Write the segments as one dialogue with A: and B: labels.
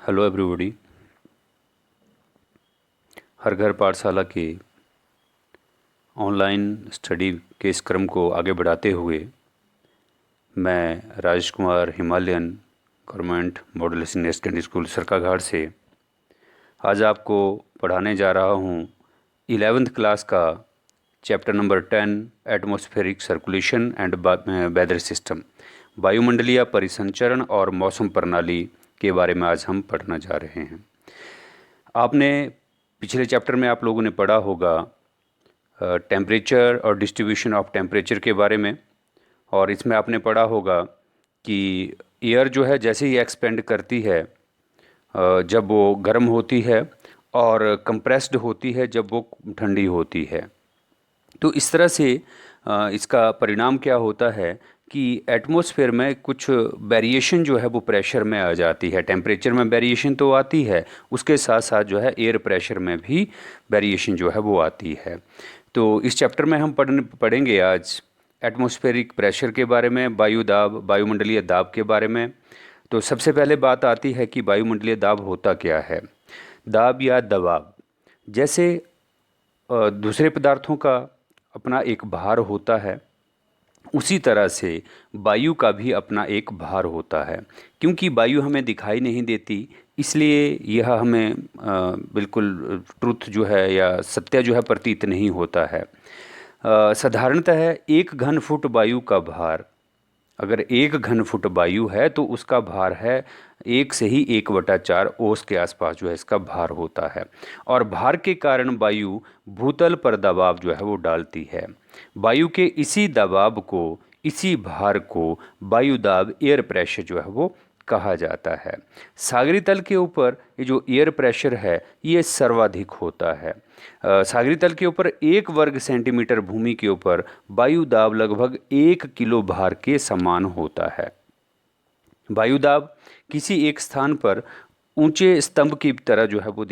A: Hello everybody. हर घर पाठशाला के ऑनलाइन स्टडी के इस क्रम को आगे बढ़ाते हुए मैं Rajesh Kumar Himalayan government model senior secondary school Sarkaghat से आज आपको पढ़ाने जा रहा हूँ 11th क्लास का chapter number 10 atmospheric circulation and weather system, वायुमंडलीय परिसंचरण और मौसम प्रणाली के बारे में आज हम पढ़ना जा रहे हैं। आपने पिछले चैप्टर में आप लोगों ने पढ़ा होगा टेम्परेचर और डिस्ट्रीब्यूशन ऑफ टेम्परेचर के बारे में, और इसमें आपने पढ़ा होगा कि एयर जो है जैसे ही एक्सपेंड करती है जब वो गर्म होती है और कंप्रेस्ड होती है जब वो ठंडी होती है। तो इस तरह से इसका परिणाम क्या होता है कि एटमॉस्फेयर में कुछ वेरिएशन जो है वो प्रेशर में आ जाती है। टेम्परेचर में वेरिएशन तो आती है, उसके साथ साथ जो है एयर प्रेशर में भी वेरिएशन जो है वो आती है। तो इस चैप्टर में हम पढ़ेंगे आज एटमॉस्फेरिक प्रेशर के बारे में, वायुमंडलीय दाब के बारे में। तो सबसे पहले बात आती है कि वायुमंडलीय दाब होता क्या है। दाब या दबाव जैसे दूसरे पदार्थों का अपना एक भार होता है, उसी तरह से वायु का भी अपना एक भार होता है। क्योंकि वायु हमें दिखाई नहीं देती, इसलिए यह हमें बिल्कुल ट्रुथ जो है या सत्य जो है प्रतीत नहीं होता है। साधारणतः 1 घन फुट वायु का भार, अगर 1 घन फुट वायु है तो उसका भार है 1 से ही 1/4 ओस के आसपास जो है इसका भार होता है। और भार के कारण वायु भूतल पर दबाव जो है वो डालती है। वायु के इसी दबाव को, इसी भार को वायु दाब, एयर प्रेशर जो है वो कहा जाता है। सागरी तल के ऊपर ये जो एयर प्रेशर है ये सर्वाधिक होता है। सागरी तल के ऊपर 1 वर्ग सेंटीमीटर भूमि के ऊपर वायु दाब लगभग 1 किलो भार के समान होता है। वायु दाब किसी एक स्थान पर ऊंचे स्तंभ की तरह जो है वो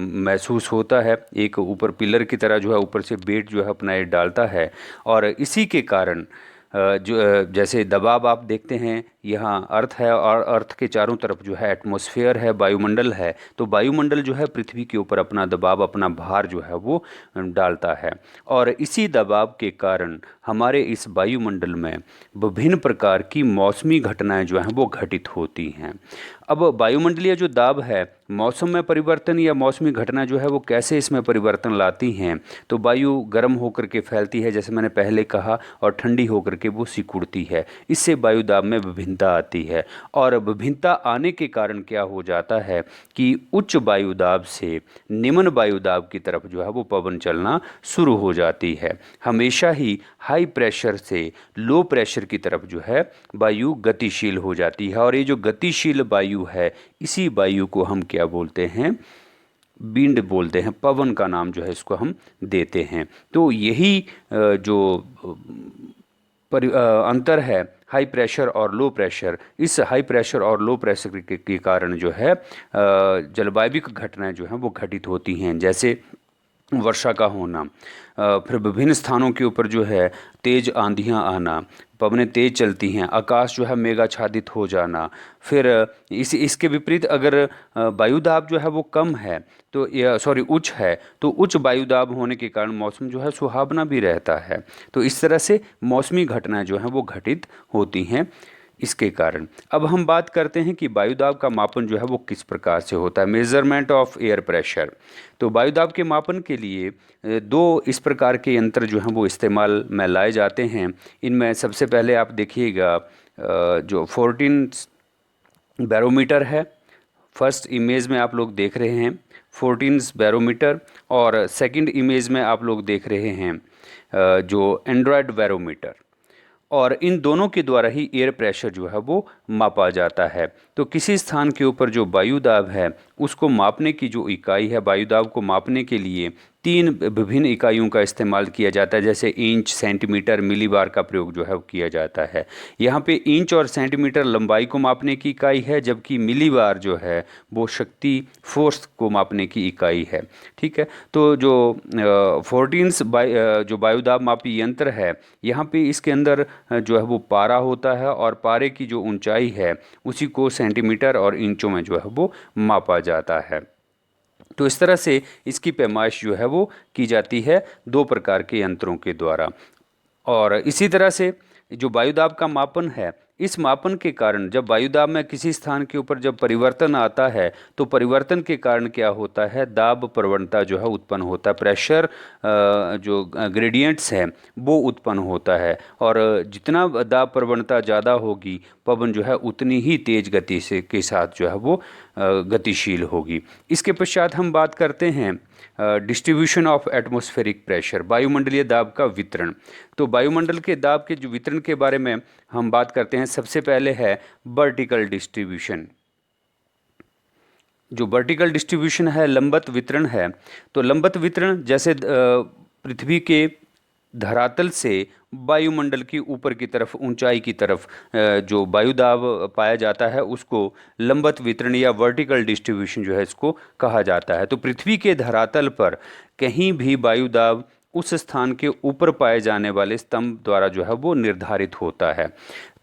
A: महसूस होता है। एक ऊपर पिलर की तरह जो है ऊपर से वेट जो है अपना ये डालता है, और इसी के कारण जैसे दबाव आप देखते हैं यहाँ अर्थ है और अर्थ के चारों तरफ जो है एटमॉस्फेयर है, वायुमंडल है। तो वायुमंडल जो है पृथ्वी के ऊपर अपना दबाव, अपना भार जो है वो डालता है, और इसी दबाव के कारण हमारे इस वायुमंडल में विभिन्न प्रकार की मौसमी घटनाएं जो हैं वो घटित होती हैं। अब वायुमंडलीय जो दाब है, मौसम में परिवर्तन या मौसमी घटना जो है वो कैसे इसमें परिवर्तन लाती हैं। तो वायु गर्म होकर के फैलती है जैसे मैंने पहले कहा, और ठंडी होकर के वो सिकुड़ती है। इससे वायु दाब में विभिन्नता आती है, और विभिन्नता आने के कारण क्या हो जाता है कि उच्च वायु दाब से निम्न वायु दाब की तरफ जो है वो पवन चलना शुरू हो जाती है। हमेशा ही हाई प्रेशर से लो प्रेशर की तरफ जो है वायु गतिशील हो जाती है, और ये जो गतिशील वायु है इसी वायु को हम क्या बोलते हैं, विंड बोलते हैं। पवन का नाम जो है इसको हम देते हैं। तो यही जो अंतर है हाई प्रेशर और लो प्रेशर, इस हाई प्रेशर और लो प्रेशर के कारण जो है जलवायविक घटनाएं जो हैं वो घटित होती हैं, जैसे वर्षा का होना, फिर विभिन्न स्थानों के ऊपर जो है तेज आंधियां आना, पवनें तेज चलती हैं, आकाश जो है मेघाच्छादित हो जाना। फिर इसके विपरीत अगर वायुदाब जो है वो कम है तो उच्च है, तो उच्च वायुदाब होने के कारण मौसम जो है सुहावना भी रहता है। तो इस तरह से मौसमी घटनाएं जो हैं वो घटित होती हैं इसके कारण। अब हम बात करते हैं कि वायुदाब का मापन जो है वो किस प्रकार से होता है, मेजरमेंट ऑफ एयर प्रेशर। तो वायुदाब के मापन के लिए दो इस प्रकार के यंत्र जो हैं वो इस्तेमाल में लाए जाते हैं। इनमें सबसे पहले आप देखिएगा जो 14 बैरोमीटर है, फर्स्ट इमेज में आप लोग देख रहे हैं 14 बैरोमीटर, और सेकंड इमेज में आप लोग देख रहे हैं जो एंड्रॉयड बैरोमीटर। और इन दोनों के द्वारा ही एयर प्रेशर जो है वो मापा जाता है। तो किसी स्थान के ऊपर जो वायुदाब है उसको मापने की जो इकाई है, वायुदाब को मापने के लिए 3 विभिन्न इकाइयों का इस्तेमाल किया जाता है, जैसे इंच, सेंटीमीटर, मिलीबार का प्रयोग जो है वो किया जाता है। यहाँ पे इंच और सेंटीमीटर लंबाई को मापने की इकाई है, जबकि मिलीबार जो है वो शक्ति, फोर्स को मापने की इकाई है। ठीक है, तो जो 14 जो वायुदाब मापी यंत्र है, यहाँ पे इसके अंदर जो है वो पारा होता है, और पारे की जो ऊंचाई है उसी को सेंटीमीटर और इंचों में जो है वो मापा जाता है। तो इस तरह से इसकी पैमाइश जो है वो की जाती है 2 प्रकार के यंत्रों के द्वारा। और इसी तरह से जो वायुदाब का मापन है, इस मापन के कारण जब वायुदाब में किसी स्थान के ऊपर जब परिवर्तन आता है तो परिवर्तन के कारण क्या होता है, दाब प्रवणता जो है उत्पन्न होता है, प्रेशर जो ग्रेडियंट्स हैं वो उत्पन्न होता है। और जितना दाब प्रवणता ज़्यादा होगी, पवन जो है उतनी ही तेज गति से के साथ जो है वो गतिशील होगी। इसके पश्चात हम बात करते हैं डिस्ट्रीब्यूशन ऑफ एटमॉस्फेरिक प्रेशर, वायुमंडलीय दाब का वितरण। तो वायुमंडल के दाब के जो वितरण के बारे में हम बात करते हैं, सबसे पहले है वर्टिकल डिस्ट्रीब्यूशन। जो वर्टिकल डिस्ट्रीब्यूशन है, लंबवत वितरण है। तो लंबवत वितरण जैसे पृथ्वी के धरातल से वायुमंडल की ऊपर की तरफ, ऊंचाई की तरफ जो वायुदाब पाया जाता है उसको लंबवत वितरण या वर्टिकल डिस्ट्रीब्यूशन जो है इसको कहा जाता है। तो पृथ्वी के धरातल पर कहीं भी वायुदाब उस स्थान के ऊपर पाए जाने वाले स्तंभ द्वारा जो है वो निर्धारित होता है।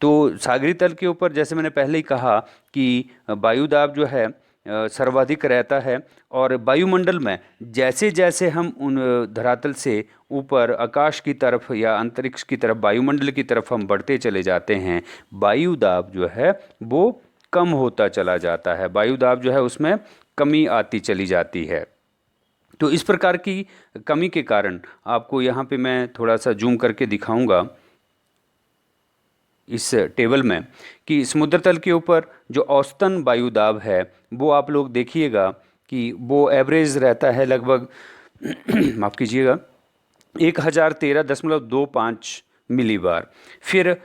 A: तो सागरी तल के ऊपर जैसे मैंने पहले ही कहा कि वायुदाब जो है सर्वाधिक रहता है, और वायुमंडल में जैसे जैसे हम उन धरातल से ऊपर आकाश की तरफ या अंतरिक्ष की तरफ, वायुमंडल की तरफ हम बढ़ते चले जाते हैं, वायुदाब जो है वो कम होता चला जाता है, वायुदाब जो है उसमें कमी आती चली जाती है। तो इस प्रकार की कमी के कारण आपको यहाँ पे मैं थोड़ा सा जूम करके दिखाऊंगा इस टेबल में कि समुद्र तल के ऊपर जो औसतन वायुदाब है वो आप लोग देखिएगा कि वो एवरेज रहता है लगभग माफ़ कीजिएगा 1013.25 मिलीबार। फिर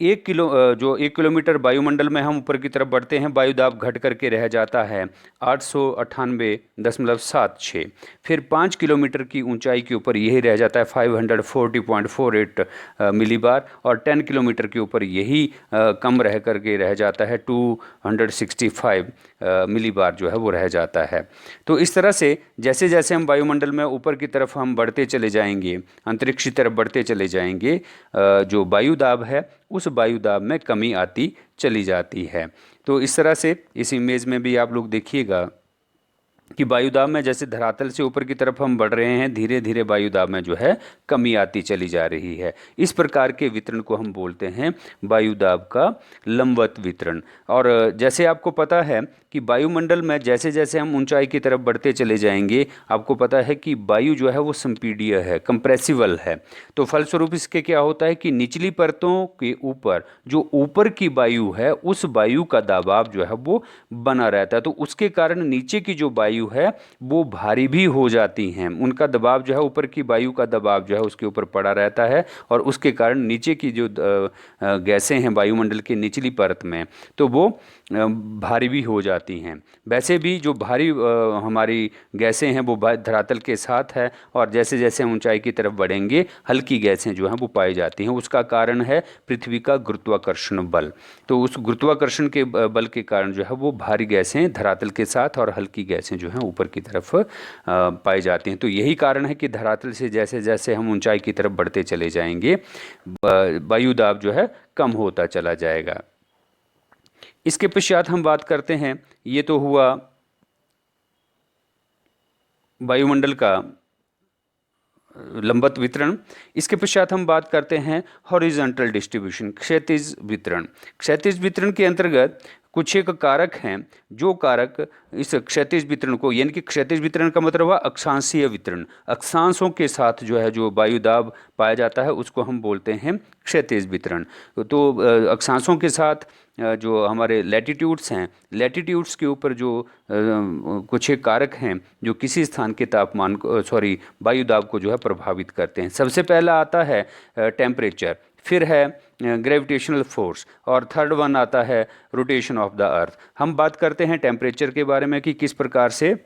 A: 1 किलोमीटर वायुमंडल में हम ऊपर की तरफ बढ़ते हैं, वायुदाब घट करके रह जाता है 898.76। फिर 5 किलोमीटर की ऊंचाई के ऊपर यही रह जाता है 540.48 मिलीबार, और 10 किलोमीटर के ऊपर यही कम रह करके रह जाता है 265 मिलीबार जो है वो रह जाता है। तो इस तरह से जैसे जैसे हम वायुमंडल में ऊपर की तरफ हम बढ़ते चले जाएंगे, अंतरिक्ष की तरफ बढ़ते चले जाएंगे, जो वायुदाब है उस वायुदाब में कमी आती चली जाती है। तो इस तरह से इस इमेज में भी आप लोग देखिएगा कि वायुदाब में जैसे धरातल से ऊपर की तरफ हम बढ़ रहे हैं, धीरे धीरे वायुदाब में जो है कमी आती चली जा रही है। इस प्रकार के वितरण को हम बोलते हैं वायुदाब का लंबवत वितरण। और जैसे आपको पता है कि वायुमंडल में जैसे जैसे हम ऊंचाई की तरफ बढ़ते चले जाएंगे, आपको पता है कि वायु जो है वो संपीडीय है, कंप्रेसिबल है। तो फलस्वरूप इसके क्या होता है कि निचली परतों के ऊपर जो ऊपर की वायु है उस वायु का दबाव जो है वो बना रहता है। तो उसके कारण नीचे की जो वायु है वो भारी भी हो जाती हैं, उनका दबाव जो है, ऊपर की वायु का दबाव जो है उसके ऊपर पड़ा रहता है, और उसके कारण नीचे की जो गैसें हैं वायुमंडल की निचली परत में, तो वो भारी भी हो जाती हैं। वैसे भी जो भारी हमारी गैसें हैं वो धरातल के साथ है, और जैसे जैसे हम ऊंचाई की तरफ बढ़ेंगे हल्की गैसें जो हैं वो पाई जाती हैं। उसका कारण है पृथ्वी का गुरुत्वाकर्षण बल। तो उस गुरुत्वाकर्षण के बल के कारण जो है वो भारी गैसें धरातल के साथ और हल्की गैसें जो हैं ऊपर की तरफ पाई जाती हैं। तो यही कारण है कि धरातल से जैसे जैसे हम ऊंचाई की तरफ बढ़ते चले जाएंगे, वायुदाब जो है कम होता चला जाएगा। इसके पश्चात हम बात करते हैं, ये तो हुआ वायुमंडल का लंबवत वितरण। इसके पश्चात हम बात करते हैं हॉरिजॉन्टल डिस्ट्रीब्यूशन, क्षैतिज वितरण। क्षैतिज वितरण के अंतर्गत कुछ एक कारक हैं, जो कारक इस क्षैतिज वितरण को, यानी कि क्षैतिज वितरण का मतलब हुआ अक्षांशीय वितरण, अक्षांशों के साथ जो है जो वायुदाब पाया जाता है उसको हम बोलते हैं क्षैतिज वितरण। तो अक्षांशों के साथ जो हमारे लैटिट्यूड्स हैं, लैटिट्यूड्स के ऊपर जो कुछ एक कारक हैं जो किसी स्थान के तापमान को, वायुदाब को जो है प्रभावित करते हैं। सबसे पहला आता है टेम्परेचर, फिर है ग्रेविटेशनल फोर्स, और थर्ड वन आता है रोटेशन ऑफ द अर्थ। हम बात करते हैं टेम्परेचर के बारे में कि किस प्रकार से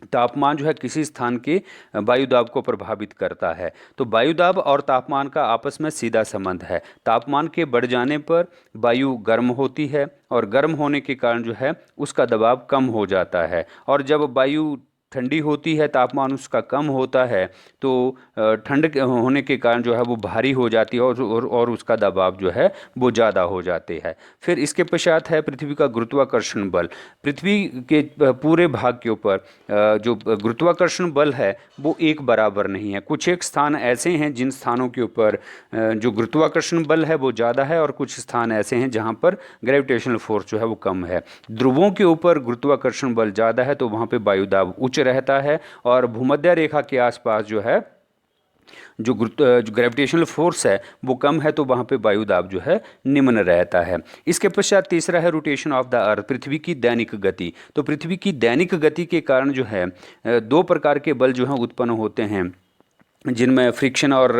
A: तापमान जो है किसी स्थान के वायुदाब को प्रभावित करता है। तो वायुदाब और तापमान का आपस में सीधा संबंध है। तापमान के बढ़ जाने पर वायु गर्म होती है, और गर्म होने के कारण जो है उसका दबाव कम हो जाता है, और जब वायु ठंडी होती है, तापमान उसका कम होता है, तो ठंड होने के कारण जो है वो भारी हो जाती है और उसका दबाव जो है वो ज़्यादा हो जाते हैं। फिर इसके पश्चात है पृथ्वी का गुरुत्वाकर्षण बल। पृथ्वी के पूरे भाग के ऊपर जो गुरुत्वाकर्षण बल है वो एक बराबर नहीं है। कुछ एक स्थान ऐसे हैं जिन स्थानों के ऊपर जो गुरुत्वाकर्षण बल है वो ज़्यादा है, और कुछ स्थान ऐसे हैं जहाँ पर ग्रेविटेशनल फोर्स जो है वो कम है। ध्रुवों के ऊपर गुरुत्वाकर्षण बल ज़्यादा है तो वहाँ पे वायुदाब उच्च रहता है, और भूमध्य रेखा के आसपास जो है जो ग्रेविटेशनल फोर्स है वो कम है, तो वहाँ पे वायुदाब जो है निम्न रहता है। इसके पश्चात तीसरा है रोटेशन ऑफ द अर्थ, पृथ्वी की दैनिक गति। तो पृथ्वी की दैनिक गति के कारण जो है दो प्रकार के बल जो हैं उत्पन्न होते हैं, जिनमें फ्रिक्शन और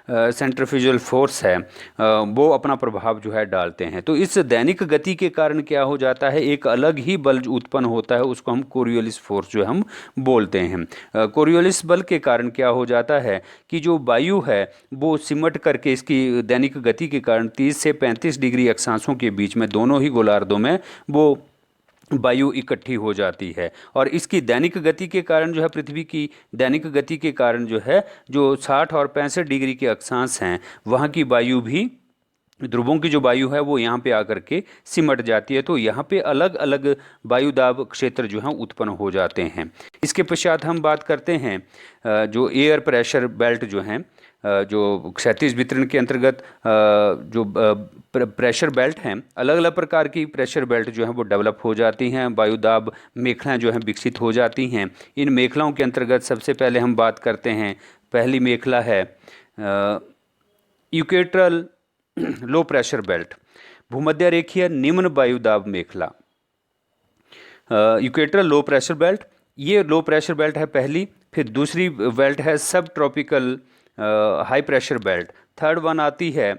A: सेंट्रीफ्यूगल फोर्स है, वो अपना प्रभाव जो है डालते हैं। तो इस दैनिक गति के कारण क्या हो जाता है, एक अलग ही बल जो उत्पन्न होता है उसको हम कोरियोलिस फोर्स जो हम बोलते हैं। कोरियोलिस बल के कारण क्या हो जाता है कि जो वायु है वो सिमट करके इसकी दैनिक गति के कारण 30 से 35 डिग्री अक्षांशों के बीच में दोनों ही गोलार्धों में वो वायु इकट्ठी हो जाती है, और इसकी दैनिक गति के कारण जो है पृथ्वी की दैनिक गति के कारण जो है जो 60 और 65 डिग्री के अक्षांश हैं वहाँ की वायु भी, ध्रुवों की जो वायु है वो यहाँ पे आकर के सिमट जाती है। तो यहाँ पे अलग अलग वायुदाब क्षेत्र जो हैं उत्पन्न हो जाते हैं। इसके पश्चात हम बात करते हैं जो एयर प्रेशर बेल्ट जो हैं, जो क्षैतिज वितरण के अंतर्गत जो प्रेशर बेल्ट हैं, अलग अलग प्रकार की प्रेशर बेल्ट जो हैं वो डेवलप हो जाती हैं, वायुदाब मेखलाएं जो हैं विकसित हो जाती हैं। इन मेखलाओं के अंतर्गत सबसे पहले हम बात करते हैं, पहली मेखला है इक्वेटरल लो प्रेशर बेल्ट, भूमध्य रेखीय निम्न वायुदाब मेखला। इक्वेटरल लो प्रेशर बेल्ट, ये लो प्रेशर बेल्ट है पहली। फिर दूसरी बेल्ट है सब tropical high pressure belt. Third one आती है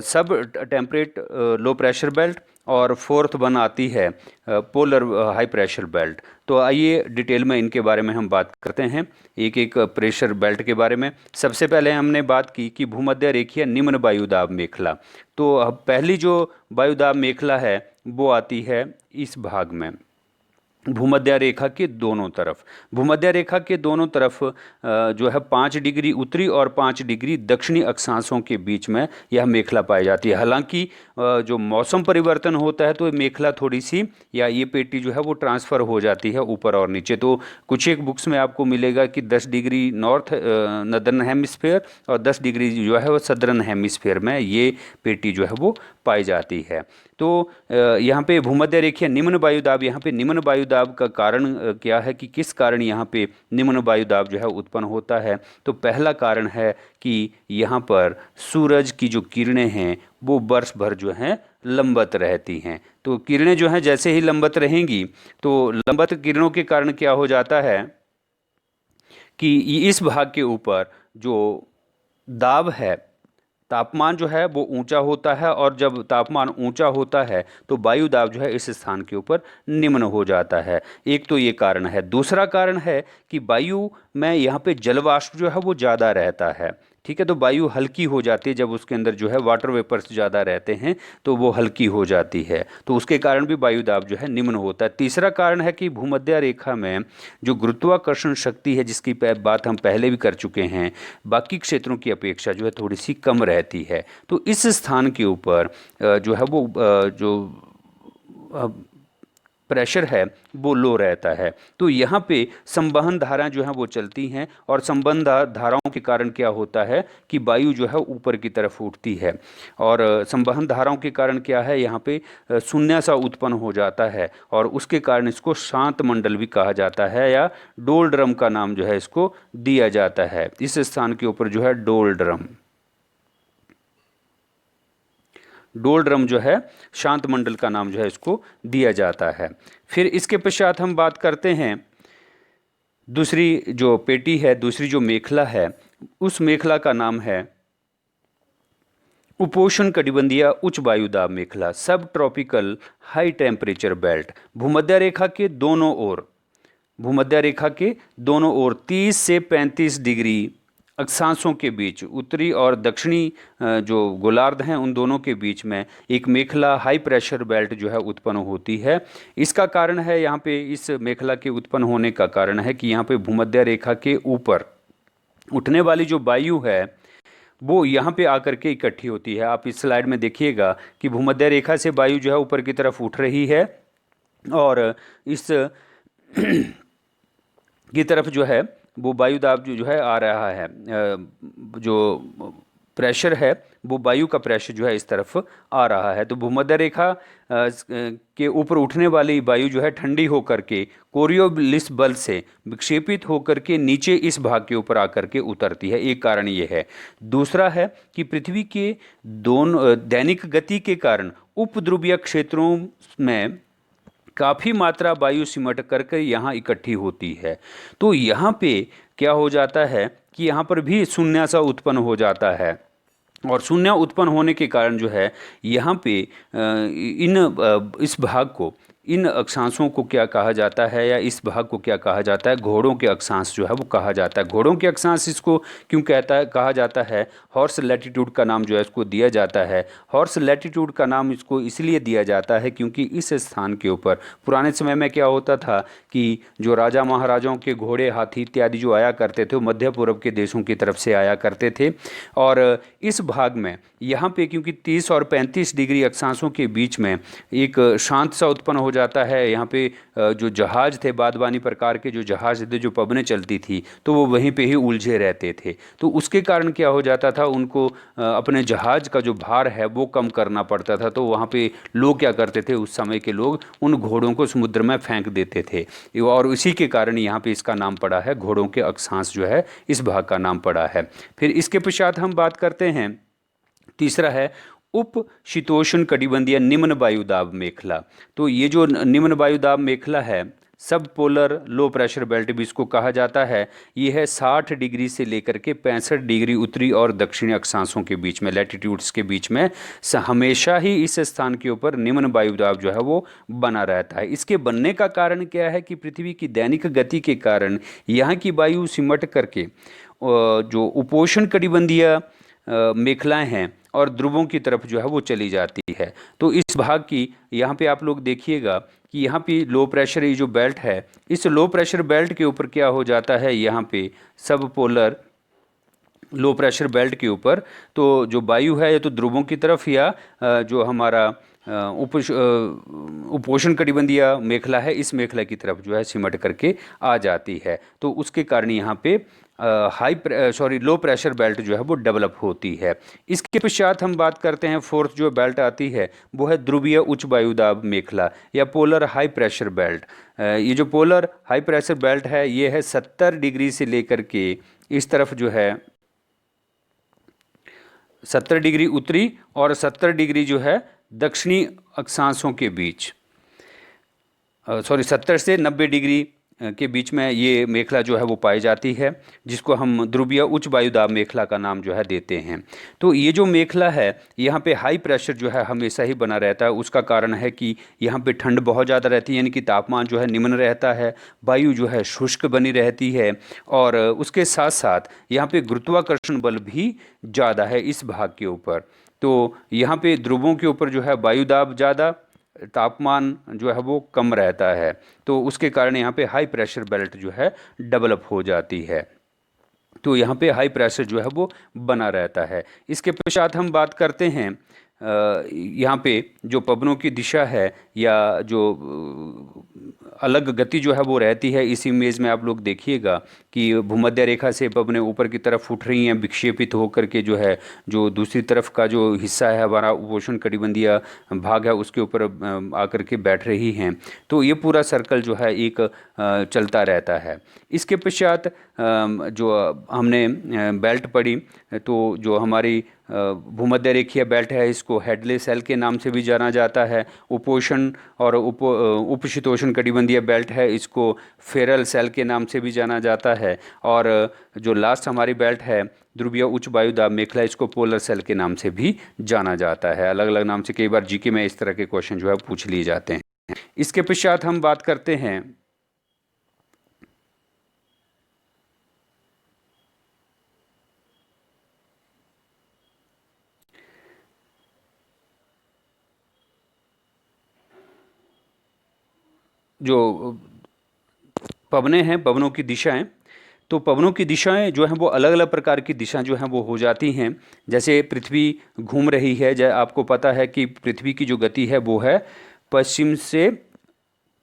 A: सब टेम्परेट लो प्रेशर बेल्ट, और फोर्थ वन आती है पोलर हाई प्रेशर बेल्ट। तो आइए डिटेल में इनके बारे में हम बात करते हैं, एक एक प्रेशर बेल्ट के बारे में। सबसे पहले हमने बात की कि भूमध्य रेखीय निम्न वायुदाब मेखला। तो अब पहली जो वायुदाब मेखला है वो आती है इस भाग में, भूमध्य रेखा के दोनों तरफ। भूमध्य रेखा के दोनों तरफ जो है 5 डिग्री उत्तरी और 5 डिग्री दक्षिणी अक्षांशों के बीच में यह मेखला पाई जाती है। हालांकि जो मौसम परिवर्तन होता है तो मेखला थोड़ी सी या ये पेटी जो है वो ट्रांसफ़र हो जाती है ऊपर और नीचे। तो कुछ एक बुक्स में आपको मिलेगा कि 10 डिग्री नॉर्थ नदर्न हेमिस्फेयर और 10 डिग्री जो है वो सदर्न हेमिस्फेयर में ये पेटी जो है वो पाई जाती है। तो यहाँ पे भूमध्य रेखीय निम्न वायुदाब, यहाँ पे निम्न वायुदाब का कारण क्या है कि किस कारण यहाँ पे निम्न वायुदाब जो है उत्पन्न होता है। तो पहला कारण है कि यहाँ पर सूरज की जो किरणें हैं वो वर्ष भर जो हैं लंबवत रहती हैं। तो किरणें जो हैं जैसे ही लंबवत रहेंगी तो लंबवत किरणों के कारण क्या हो जाता है कि इस भाग के ऊपर जो दाब है, तापमान जो है वो ऊंचा होता है, और जब तापमान ऊंचा होता है तो वायु दाब जो है इस स्थान के ऊपर निम्न हो जाता है। एक तो ये कारण है। दूसरा कारण है कि वायु में यहाँ पे जल वाष्प जो है वो ज़्यादा रहता है। ठीक है, तो वायु हल्की हो जाती है जब उसके अंदर जो है वाटर वेपर्स ज़्यादा रहते हैं तो वो हल्की हो जाती है, तो उसके कारण भी वायु दाब जो है निम्न होता है। तीसरा कारण है कि भूमध्य रेखा में जो गुरुत्वाकर्षण शक्ति है जिसकी बात हम पहले भी कर चुके हैं, बाकी क्षेत्रों की अपेक्षा जो है थोड़ी सी कम रहती है। तो इस स्थान के ऊपर जो है वो जो प्रेशर है वो लो रहता है। तो यहाँ पे संवहन धाराएं जो हैं वो चलती हैं, और संवहन धाराओं के कारण क्या होता है कि वायु जो है ऊपर की तरफ उठती है, और संवहन धाराओं के कारण क्या है यहाँ पे शून्य सा उत्पन्न हो जाता है, और उसके कारण इसको शांत मंडल भी कहा जाता है, या डोल ड्रम का नाम जो है इसको दिया जाता है। इस स्थान के ऊपर जो है डोल ड्रम जो है शांत मंडल का नाम जो है इसको दिया जाता है। फिर इसके पश्चात हम बात करते हैं दूसरी जो पेटी है, दूसरी जो मेखला है, उस मेखला का नाम है उपोष्ण कटिबंधीय उच्च वायुदाब मेखला, सब ट्रॉपिकल हाई टेम्परेचर बेल्ट। भूमध्य रेखा के दोनों ओर, भूमध्य रेखा के दोनों ओर 30 से 35 डिग्री अक्षांशों के बीच, उत्तरी और दक्षिणी जो गोलार्ध हैं उन दोनों के बीच में एक मेखला हाई प्रेशर बेल्ट जो है उत्पन्न होती है। इसका कारण है यहाँ पे, इस मेखला के उत्पन्न होने का कारण है कि यहाँ पे भूमध्य रेखा के ऊपर उठने वाली जो वायु है वो यहाँ पे आकर के इकट्ठी होती है। आप इस स्लाइड में देखिएगा कि भूमध्य रेखा से वायु जो है ऊपर की तरफ उठ रही है और इस की तरफ जो है वो वायु दाब जो है आ रहा है, जो प्रेशर है वो वायु का प्रेशर जो है इस तरफ आ रहा है। तो भूमध्य रेखा के ऊपर उठने वाली वायु जो है ठंडी होकर के कोरियोलिस बल से विक्षेपित होकर के नीचे इस भाग के ऊपर आकर के उतरती है, एक कारण ये है। दूसरा है कि पृथ्वी के दोनों दैनिक गति के कारण उपध्रुवीय क्षेत्रों में काफ़ी मात्रा वायु सिमट करके यहाँ इकट्ठी होती है। तो यहाँ पे क्या हो जाता है कि यहाँ पर भी शून्य सा उत्पन्न हो जाता है और शून्य उत्पन्न होने के कारण जो है यहाँ पे इस भाग को, इन अक्षांशों को क्या कहा जाता है, या इस भाग को क्या कहा जाता है, घोड़ों के अक्षांश जो है वो कहा जाता है। घोड़ों के अक्षांश इसको क्यों कहा जाता है, हॉर्स लैटिट्यूड का नाम जो है इसको दिया जाता है। हॉर्स लैटिट्यूड का नाम इसको इसलिए दिया जाता है क्योंकि इस स्थान के ऊपर पुराने समय में क्या होता था कि जो राजा महाराजाओं के घोड़े, हाथी इत्यादि जो आया करते थे वो मध्य पूर्व के देशों की तरफ से आया करते थे। और इस भाग में यहाँ पे क्योंकि 30 और 35 डिग्री अक्षांशों के बीच में एक शांत सा उत्पन्न हो जाता है। यहाँ पे जो जहाज थे, बादबानी प्रकार के जो जहाज थे, जो पवनें चलती थी, तो वो वहीं पे ही उलझे रहते थे। तो उसके कारण क्या हो जाता था, उनको अपने जहाज का जो भार है वो कम करना पड़ता था। तो वहाँ पे लोग क्या करते थे, उस समय के लोग उन घोड़ों को समुद्र में फेंक देते थे और इसी के कारण यहाँ पे इसका नाम पड़ा है, घोड़ों के अक्षांश जो है इस भाग का नाम पड़ा है। फिर इसके पश्चात हम बात करते हैं, तीसरा है उप शीतोष्ण कटिबंधीय निम्न वायुदाब मेखला। तो ये जो निम्न वायुदाब मेखला है, सब पोलर लो प्रेशर बेल्ट भी इसको कहा जाता है, ये है 60 डिग्री से लेकर के 65 डिग्री उत्तरी और दक्षिणी अक्षांशों के बीच में, लैटिट्यूड्स के बीच में हमेशा ही इस स्थान के ऊपर निम्न वायुदाब जो है वो बना रहता है। इसके बनने का कारण क्या है कि पृथ्वी की दैनिक गति के कारण यहाँ की वायु सिमट करके जो उपोष्ण कटिबंधीय मेखलाएं हैं और ध्रुवों की तरफ जो है वो चली जाती है। तो इस भाग की यहाँ पे आप लोग देखिएगा कि यहाँ पे लो प्रेशर ये जो बेल्ट है, इस लो प्रेशर बेल्ट के ऊपर क्या हो जाता है, यहाँ पे सब पोलर लो प्रेशर बेल्ट के ऊपर तो जो वायु है या तो ध्रुवों की तरफ या जो हमारा उपोष्ण कटिबंधीय मेखला है, इस मेखला की तरफ जो है सिमट करके आ जाती है। तो उसके कारण यहाँ पे लो प्रेशर बेल्ट जो है वो डेवलप होती है। इसके पश्चात हम बात करते हैं, फोर्थ जो बेल्ट आती है वो है ध्रुवीय उच्च वायुदाब मेखला या पोलर हाई प्रेशर बेल्ट। ये जो पोलर हाई प्रेशर बेल्ट है ये है 70 डिग्री से लेकर के इस तरफ जो है 70 डिग्री उत्तरी और 70 डिग्री जो है दक्षिणी अक्षांशों के बीच, 70 से 90 डिग्री के बीच में ये मेखला जो है वो पाई जाती है, जिसको हम ध्रुवीय उच्च वायुदाब मेखला का नाम जो है देते हैं। तो ये जो मेखला है यहाँ पे हाई प्रेशर जो है हमेशा ही बना रहता है। उसका कारण है कि यहाँ पे ठंड बहुत ज़्यादा रहती है, यानी कि तापमान जो है निम्न रहता है, वायु जो है शुष्क बनी रहती है और उसके साथ साथ यहाँ पे गुरुत्वाकर्षण बल भी ज़्यादा है इस भाग के ऊपर। तो यहाँ पे ध्रुवों के ऊपर जो है वायुदाब ज़्यादा, तापमान जो है वो कम रहता है, तो उसके कारण यहाँ पे हाई प्रेशर बेल्ट जो है डेवलप हो जाती है। तो यहाँ पे हाई प्रेशर जो है वो बना रहता है। इसके पश्चात हम बात करते हैं यहाँ पे जो पवनों की दिशा है या जो अलग गति जो है वो रहती है। इस इमेज में आप लोग देखिएगा कि भूमध्य रेखा से पवनें ऊपर की तरफ उठ रही हैं, विक्षेपित होकर के जो है जो दूसरी तरफ का जो हिस्सा है हमारा उपोष्ण कटिबंधीय भाग है उसके ऊपर आकर के बैठ रही हैं। तो ये पूरा सर्कल जो है एक चलता रहता है। इसके पश्चात जो हमने बेल्ट पढ़ी, तो जो हमारी भूमध्य रेखीय बेल्ट है इसको हेडले सेल के नाम से भी जाना जाता है। उपोष्ण और उपशीतोष्ण कटिबंधीय बेल्ट है इसको फेरल सेल के नाम से भी जाना जाता है। और जो लास्ट हमारी बेल्ट है ध्रुवीय उच्च वायुदाब मेखला, इसको पोलर सेल के नाम से भी जाना जाता है। अलग अलग नाम से कई बार जीके में इस तरह के क्वेश्चन जो है पूछ लिए जाते हैं। इसके पश्चात हम बात करते हैं जो पवनें हैं, पवनों की दिशाएं, तो पवनों की दिशाएं जो हैं वो अलग अलग प्रकार की दिशा जो हैं वो हो जाती हैं। जैसे पृथ्वी घूम रही है, आपको पता है कि पृथ्वी की जो गति है वो है पश्चिम से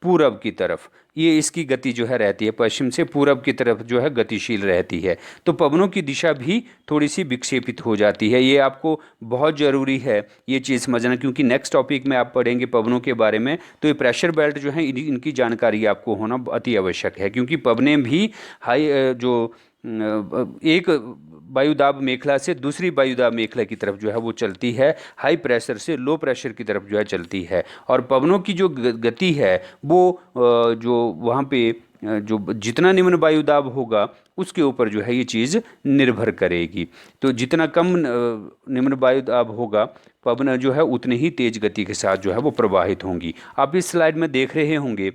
A: पूरब की तरफ, ये इसकी गति जो है रहती है, पश्चिम से पूरब की तरफ जो है गतिशील रहती है। तो पवनों की दिशा भी थोड़ी सी विक्षेपित हो जाती है। ये आपको बहुत ज़रूरी है ये चीज़ समझना, क्योंकि नेक्स्ट टॉपिक में आप पढ़ेंगे पवनों के बारे में, तो ये प्रेशर बेल्ट जो है इनकी जानकारी आपको होना अति आवश्यक है, क्योंकि पवनें भी हाई एक वायुदाब मेखला से दूसरी वायुदाब मेखला की तरफ जो है वो चलती है, हाई प्रेशर से लो प्रेशर की तरफ जो है चलती है। और पवनों की जो गति है वो जो वहाँ पे जो जितना निम्न वायुदाब होगा उसके ऊपर जो है ये चीज़ निर्भर करेगी। तो जितना कम निम्न वायुदाब होगा, पवन जो है उतनी ही तेज गति के साथ जो है वो प्रवाहित होंगी। आप इस स्लाइड में देख रहे होंगे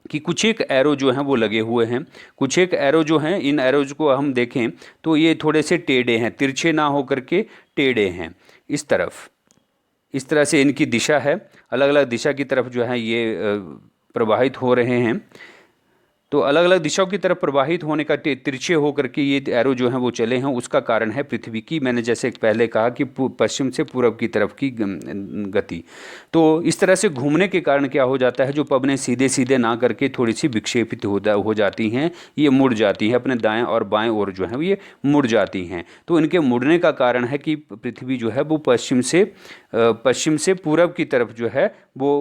A: कि कुछ एक एरो जो हैं वो लगे हुए हैं। कुछ एक एरो जो हैं, इन एरोज को हम देखें तो ये थोड़े से टेढ़े हैं, तिरछे ना हो करके टेढ़े हैं इस तरफ। इस तरह से इनकी दिशा है, अलग अलग दिशा की तरफ जो है ये प्रवाहित हो रहे हैं। तो अलग अलग दिशाओं की तरफ प्रवाहित होने का तिरछे होकर के ये एरो जो हैं वो चले हैं, उसका कारण है पृथ्वी की, मैंने जैसे पहले कहा कि पश्चिम से पूरब की तरफ की गति। तो इस तरह से घूमने के कारण क्या हो जाता है, जो पवनें सीधे सीधे ना करके थोड़ी सी विक्षेपित हो जाती हैं, ये मुड़ जाती हैं अपने दाएं और बाएं ओर जो है ये मुड़ जाती हैं। तो इनके मुड़ने का कारण है कि पृथ्वी जो है वो पश्चिम से पूरब की तरफ जो है वो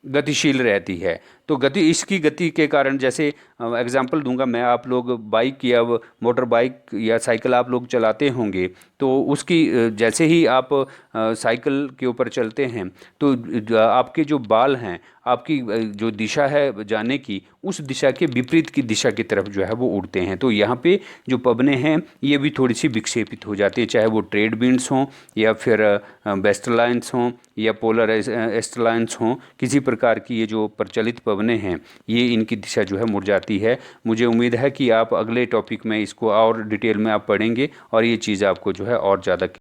A: गतिशील रहती है। तो इसकी गति के कारण, जैसे एग्जांपल दूंगा मैं, आप लोग बाइक या मोटर बाइक या साइकिल आप लोग चलाते होंगे, तो उसकी जैसे ही आप साइकिल के ऊपर चलते हैं तो आपके जो बाल हैं, आपकी जो दिशा है जाने की, उस दिशा के विपरीत की दिशा की तरफ जो है वो उड़ते हैं। तो यहाँ पे जो पवनें हैं ये भी थोड़ी सी विक्षेपित हो जाती है, चाहे वो ट्रेड विंड्स हों या फिर वेस्टरलाइंस हों या पोलर एस्टरलाइंस हों, किसी प्रकार की ये जो प्रचलित पवनें हैं ये इनकी दिशा जो है मुड़ जाती है। मुझे उम्मीद है कि आप अगले टॉपिक में इसको और डिटेल में आप पढ़ेंगे और ये चीज़ आपको जो है और ज़्यादा